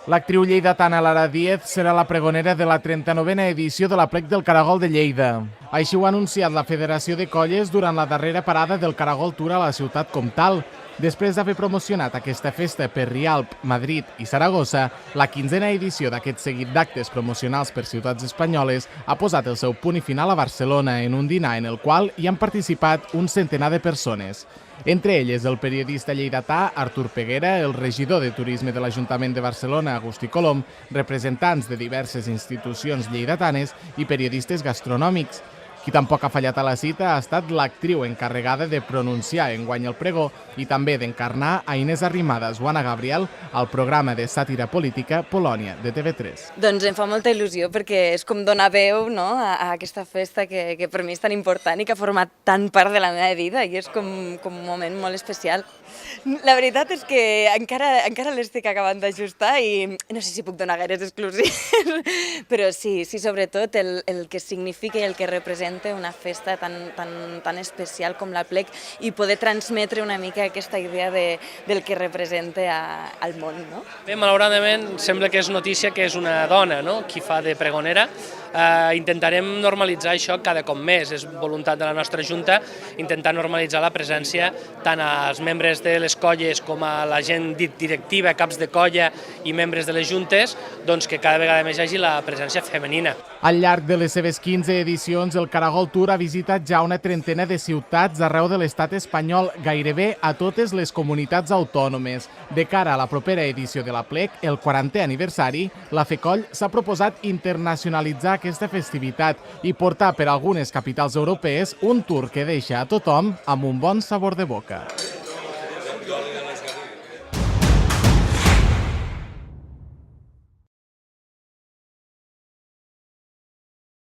L'actriu lleidatana Lara Díez serà la pregonera de la 39a edició de l'Aplec del Caragol de Lleida. Així ho ha anunciat la Federació de Colles durant la darrera parada del Caragol Tour a la ciutat comtal. Després d'haver promocionat aquesta festa per Rialp, Madrid i Saragossa, la 15a edició d'aquest seguit d'actes promocionals per ciutats espanyoles ha posat el seu punt i final a Barcelona en un dinar en el qual hi han participat un centenar de persones. Entre elles el periodista lleidatà Artur Peguera, el regidor de Turisme de l'Ajuntament de Barcelona, Agustí Colom, representants de diverses institucions lleidatanes i periodistes gastronòmics. Qui tampoc ha fallat a la cita ha estat l'actriu encarregada de pronunciar enguany el pregó i també d'encarnar a Inés Arrimadas o Anna Gabriel al programa de sàtira política Polònia, de TV3. Doncs em fa molta il·lusió perquè és com donar veu, no?, a aquesta festa que per mi és tan important i que ha format tant part de la meva vida i és com un moment molt especial. La veritat és que encara l'estic acabant d'ajustar i no sé si puc donar gaires exclusives, però sí, sobretot el que significa i el que representa una festa tan especial com l'Aplec i poder transmetre una mica aquesta idea del que representa al món, no? Bé, malauradament sembla que és notícia que és una dona, no?, qui fa de pregonera. Intentarem normalitzar això cada cop més. És voluntat de la nostra Junta intentar normalitzar la presència tant als membres de les colles com a la gent directiva, caps de colla i membres de les juntes, doncs que cada vegada més hi hagi la presència femenina. Al llarg de les seves 15 edicions, el Caragol Tour ha visitat ja una trentena de ciutats arreu de l'estat espanyol, gairebé a totes les comunitats autònomes. De cara a la propera edició de l'Aplec, el 40è aniversari, la FEColl s'ha proposat internacionalitzar aquesta festivitat i portar per algunes capitals europees un tour que deixa a tothom amb un bon sabor de boca.